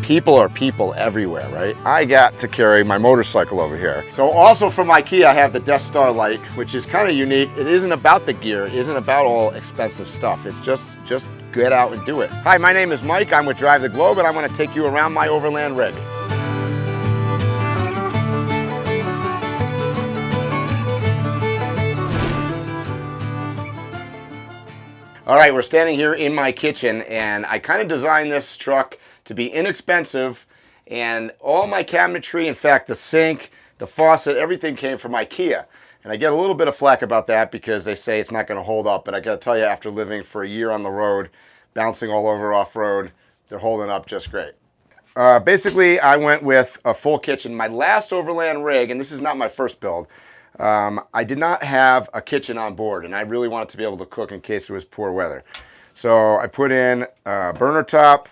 people are people everywhere, right? I got to carry my motorcycle over here. So also from IKEA, I have the Death Star light, which is kind of unique. It isn't about the gear. It isn't about all expensive stuff. It's just get out and do it. Hi, my name is Mike. I'm with Drive the Globe, and I'm going to take you around my Overland Rig. All right, we're standing here in my kitchen, and I kind of designed this truck to be inexpensive, and all my cabinetry, in fact, the sink, the faucet, everything came from IKEA. And I get a little bit of flack about that because they say it's not going to hold up, but I got to tell you, after living for a year on the road, bouncing all over off-road, they're holding up just great. Basically, I went with a full kitchen. My last Overland Rig, and this is not my first build, I did not have a kitchen on board, and I really wanted to be able to cook in case it was poor weather. So I put in a burner top,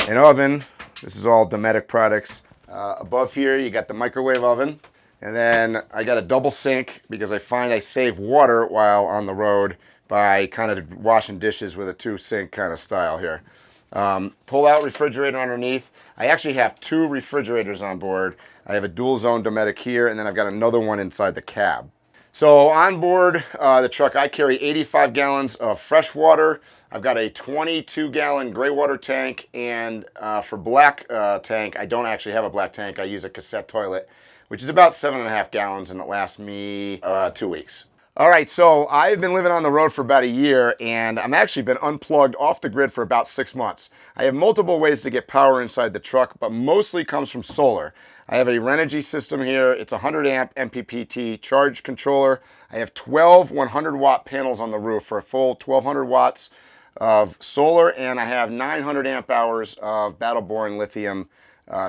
an oven. This is all Dometic products. Above here, you got the microwave oven. And then I got a double sink because I find I save water while on the road by kind of washing dishes with a two sink kind of style here. Pull out refrigerator underneath. I actually have two refrigerators on board. I have a dual zone Dometic here, and then I've got another one inside the cab. So on board the truck, I carry 85 gallons of fresh water. I've got a 22-gallon gray water tank, and for black tank, I don't actually have a black tank. I use a cassette toilet, which is about 7.5 gallons, and it lasts me 2 weeks. All right, so I've been living on the road for about a year, and I'm actually been unplugged off the grid for about 6 months. I have multiple ways to get power inside the truck, but mostly comes from solar. I have a Renogy system here. It's a 100 amp MPPT charge controller. I have 12 100-watt panels on the roof for a full 1,200 watts of solar, and I have 900 amp hours of battle-borne lithium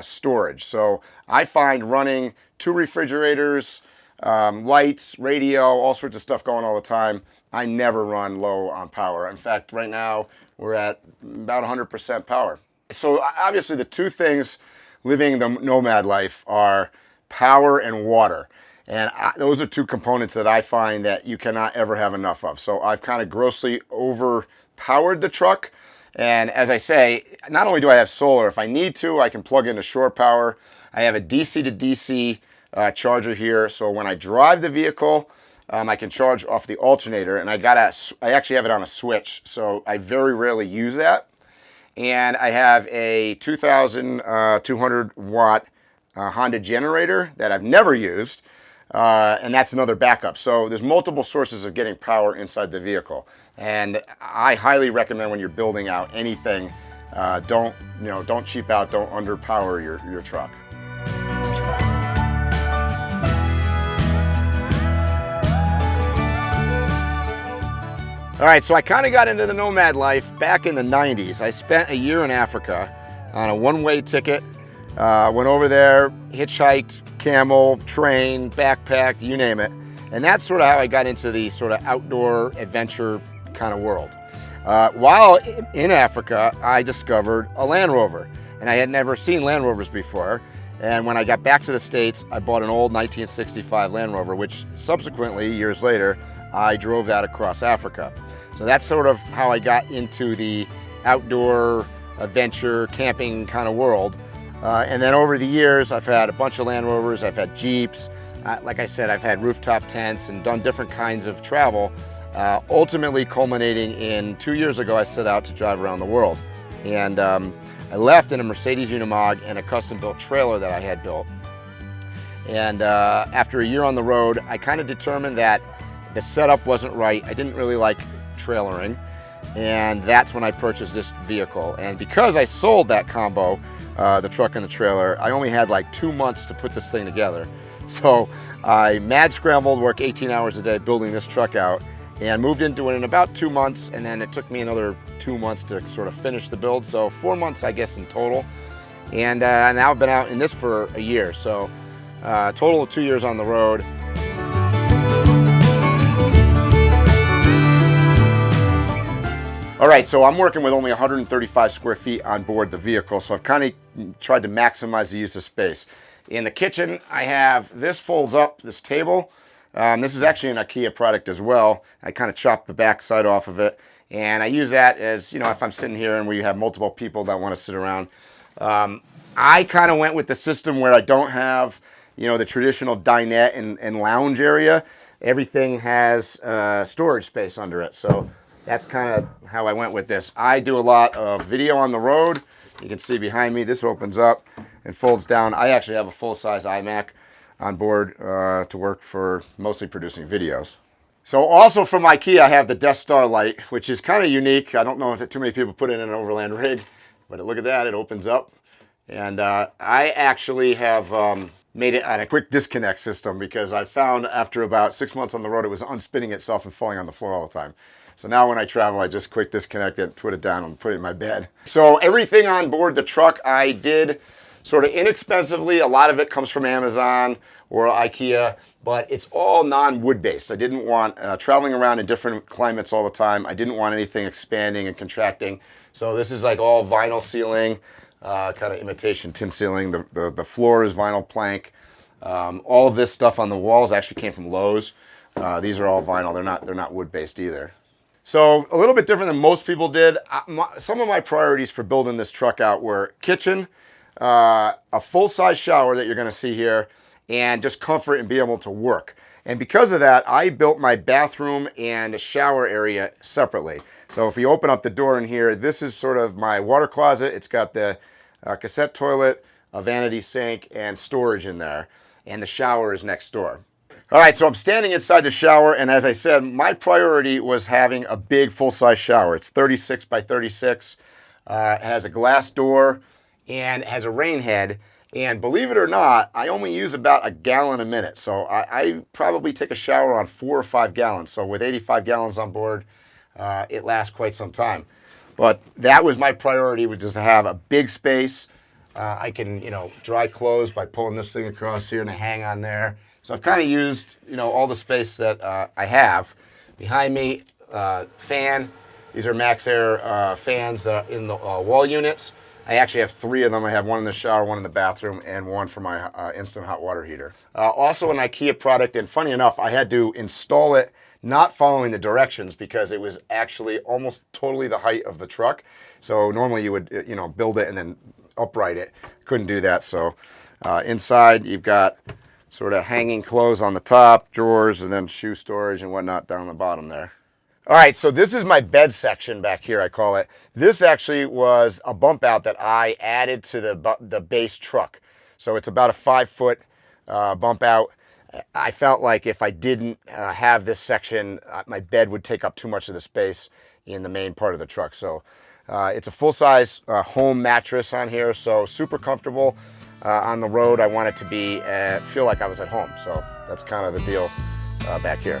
storage. So I find running 2 refrigerators, lights, radio, all sorts of stuff going all the time. I never run low on power. In fact, right now we're at about 100% power. So obviously the two things living the nomad life are power and water. And those are two components that I find that you cannot ever have enough of. So I've kind of grossly overpowered the truck. And as I say, not only do I have solar, if I need to, I can plug into shore power. I have a DC to DC charger here. So when I drive the vehicle, I can charge off the alternator. And I actually have it on a switch. So I very rarely use that. And I have a 2,200 watt Honda generator that I've never used. And that's another backup. So there's multiple sources of getting power inside the vehicle. And I highly recommend when you're building out anything, don't cheap out, don't underpower your truck. All right, so I kind of got into the nomad life back in the 90s. I spent a year in Africa on a one-way ticket. Went over there, hitchhiked, camel, train, backpacked, you name it. And that's sort of how I got into the sort of outdoor adventure kind of world. While in Africa, I discovered a Land Rover. And I had never seen Land Rovers before. And when I got back to the States, I bought an old 1965 Land Rover, which subsequently, years later, I drove that across Africa. So that's sort of how I got into the outdoor adventure camping kind of world. And then over the years, I've had a bunch of Land Rovers, I've had Jeeps. Like I said, I've had rooftop tents and done different kinds of travel, ultimately culminating in 2 years ago, I set out to drive around the world. And I left in a Mercedes Unimog and a custom-built trailer that I had built. And after a year on the road, I kind of determined that the setup wasn't right. I didn't really like trailering, and that's when I purchased this vehicle. And because I sold that combo, the truck and the trailer, I only had like 2 months to put this thing together. So I mad scrambled, worked 18 hours a day building this truck out, and moved into it in about 2 months, and then it took me another 2 months to sort of finish the build. So 4 months, I guess, in total. And now I've been out in this for a year. So total of 2 years on the road. All right, so I'm working with only 135 square feet on board the vehicle, so I've kind of tried to maximize the use of space. In the kitchen, I have this folds up, this table. This is actually an IKEA product as well. I kind of chopped the back side off of it, and I use that as, if I'm sitting here and we have multiple people that want to sit around. I kind of went with the system where I don't have, the traditional dinette and lounge area. Everything has storage space under it. So that's kind of how I went with this. I do a lot of video on the road. You can see behind me, this opens up and folds down. I actually have a full-size iMac on board to work for mostly producing videos. So also from IKEA, I have the Death Star light, which is kind of unique. I don't know if too many people put it in an Overland Rig, but look at that, it opens up. And I actually have made it on a quick disconnect system because I found after about 6 months on the road, it was unspinning itself and falling on the floor all the time. So now when I travel, I just quick disconnect it, put it down, and put it in my bed. So everything on board the truck I did sort of inexpensively. A lot of it comes from Amazon or IKEA, but it's all non-wood based. I didn't want traveling around in different climates all the time. I didn't want anything expanding and contracting. So this is like all vinyl ceiling, kind of imitation tin ceiling. The floor is vinyl plank. All of this stuff on the walls actually came from Lowe's. These are all vinyl. They're not wood based either. So a little bit different than most people did. Some of my priorities for building this truck out were kitchen, a full-size shower that you're going to see here, and just comfort and be able to work. And because of that, I built my bathroom and shower area separately. So if you open up the door in here, this is sort of my water closet. It's got the cassette toilet, a vanity sink, and storage in there. And the shower is next door. All right, so I'm standing inside the shower, and as I said, my priority was having a big full-size shower. It's 36 by 36, it has a glass door, and it has a rain head. And believe it or not, I only use about a gallon a minute. So I probably take a shower on 4 or 5 gallons. So with 85 gallons on board, it lasts quite some time. But that was my priority, was just to have a big space. I can, dry clothes by pulling this thing across here and I hang on there. So I've kind of used, all the space that I have. Behind me, fan. These are Max Air fans in the wall units. I actually have 3 of them. I have one in the shower, one in the bathroom, and one for my instant hot water heater. Also an IKEA product, and funny enough, I had to install it not following the directions because it was actually almost totally the height of the truck. So normally you would, build it and then upright it. Couldn't do that. So inside you've got sort of hanging clothes on the top, drawers, and then shoe storage and whatnot down the bottom there. All right, so this is my bed section back here, I call it. This actually was a bump out that I added to the base truck. So it's about a 5-foot bump out. I felt like if I didn't have this section, my bed would take up too much of the space in the main part of the truck. So it's a full-size home mattress on here, so super comfortable on the road. I want it to be feel like I was at home. So that's kind of the deal back here.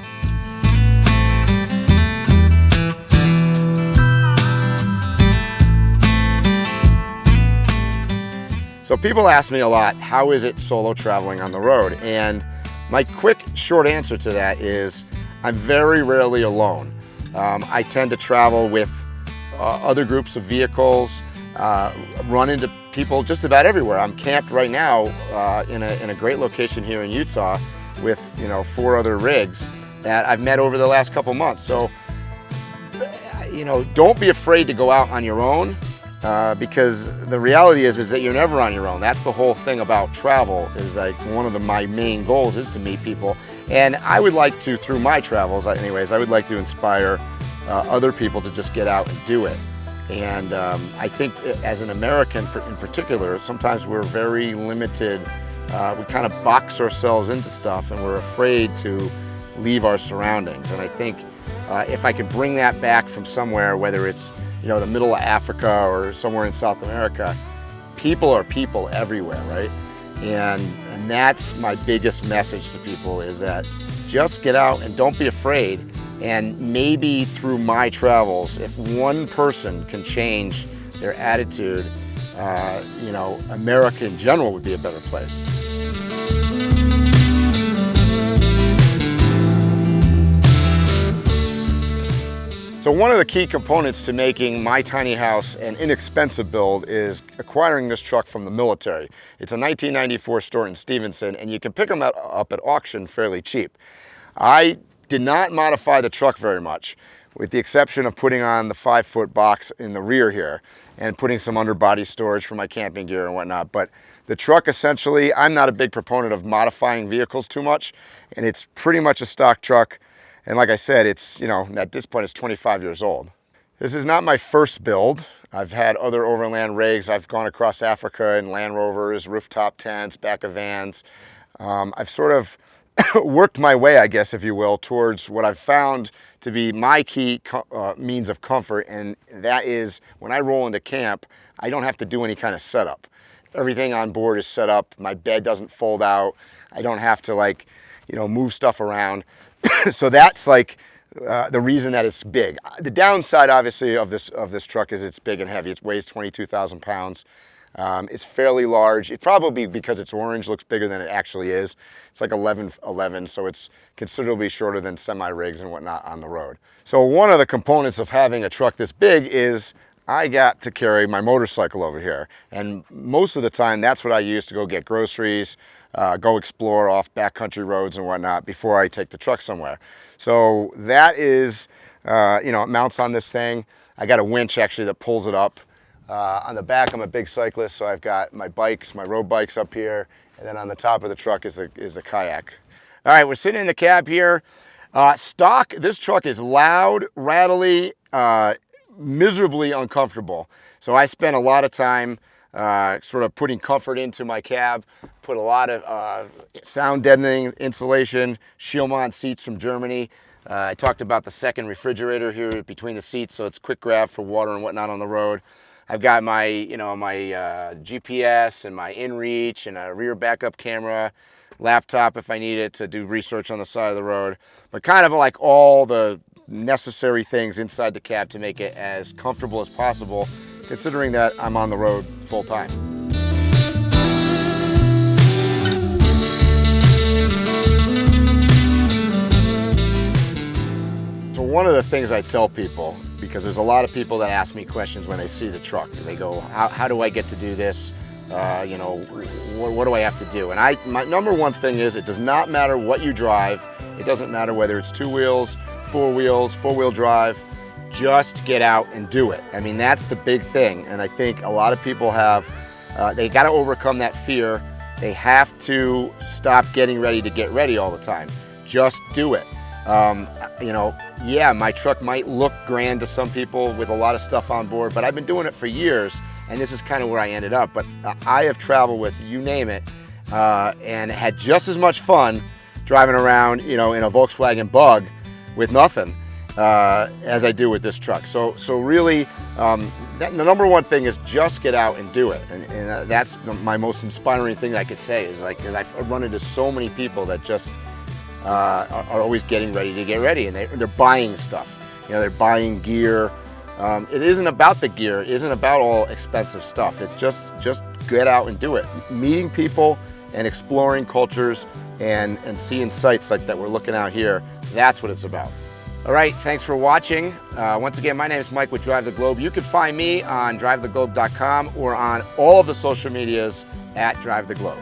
So people ask me a lot, how is it solo traveling on the road? And my quick, short answer to that is I'm very rarely alone. I tend to travel with other groups of vehicles, run into people just about everywhere. I'm camped right now in a great location here in Utah with 4 other rigs that I've met over the last couple months. So, don't be afraid to go out on your own. Because the reality is that you're never on your own. That's the whole thing about travel, is like one of my main goals is to meet people. And I would like to, through my travels anyways, I would like to inspire other people to just get out and do it. And I think as an American in particular, sometimes we're very limited. We kind of box ourselves into stuff and we're afraid to leave our surroundings. And I think if I could bring that back from somewhere, whether it's the middle of Africa or somewhere in South America, people are people everywhere, right? And that's my biggest message to people, is that just get out and don't be afraid. And maybe through my travels, if one person can change their attitude, America in general would be a better place. So one of the key components to making my tiny house an inexpensive build is acquiring this truck from the military. It's a 1994 store in Stevenson, and you can pick them up at auction fairly cheap. I did not modify the truck very much. with the exception of putting on the 5-foot box in the rear here and putting some underbody storage for my camping gear and whatnot. But the truck, essentially, I'm not a big proponent of modifying vehicles too much, and it's pretty much a stock truck. And like I said, it's, you know, at this point, it's 25 years old. This is not my first build. I've had other Overland rigs. I've gone across Africa in Land Rovers, rooftop tents, back of vans. I've sort of worked my way, I guess, if you will, towards what I've found to be my key means of comfort, and that is when I roll into camp, I don't have to do any kind of setup. Everything on board is set up. My bed doesn't fold out. I don't have to, like, you know, move stuff around. So that's like the reason that it's big. The downside, obviously, of this truck is it's big and heavy. It weighs 22,000 pounds. It's fairly large. It probably, because it's orange, looks bigger than it actually is. It's like 11'11", so it's considerably shorter than semi-rigs and whatnot on the road. So one of the components of having a truck this big is I got to carry my motorcycle over here. And most of the time, that's what I use to go get groceries, go explore off backcountry roads and whatnot before I take the truck somewhere. So that is, you know, it mounts on this thing. I got a winch, actually, that pulls it up. On the back, I'm a big cyclist, so I've got my bikes, my road bikes up here, and then on the top of the truck is a kayak. All right, we're sitting in the cab here. Stock, this truck is loud, rattly, miserably uncomfortable. So I spent a lot of time sort of putting comfort into my cab, put a lot of sound deadening insulation, Schielmann seats from Germany. I talked about the second refrigerator here between the seats, so it's quick grab for water and whatnot on the road. I've got my, you know, my GPS and my inReach and a rear backup camera, laptop if I need it to do research on the side of the road, but kind of like all the necessary things inside the cab to make it as comfortable as possible, considering that I'm on the road full time. So one of the things I tell people, because there's a lot of people that ask me questions when they see the truck. They go, how do I get to do this? You know, what do I have to do? And my number one thing is, it does not matter what you drive. It doesn't matter whether it's 2 wheels, 4 wheels, 4-wheel drive. Just get out and do it. I mean, that's the big thing. And I think a lot of people have, they got to overcome that fear. They have to stop getting ready to get ready all the time. Just do it. You know, yeah, my truck might look grand to some people with a lot of stuff on board, but I've been doing it for years, and this is kind of where I ended up. But I have traveled with, you name it, and had just as much fun driving around, you know, in a Volkswagen Bug with nothing as I do with this truck. So really, the number one thing is just get out and do it. And that's my most inspiring thing I could say, is like, 'cause I've run into so many people that just are always getting ready to get ready, and they're buying stuff. You know, they're buying gear. It isn't about the gear. It isn't about all expensive stuff. It's just get out and do it. Meeting people and exploring cultures and seeing sights like that we're looking out here. That's what it's about. All right, thanks for watching. Once again, my name is Mike with Drive the Globe. You can find me on drivetheglobe.com or on all of the social medias at Drive the Globe.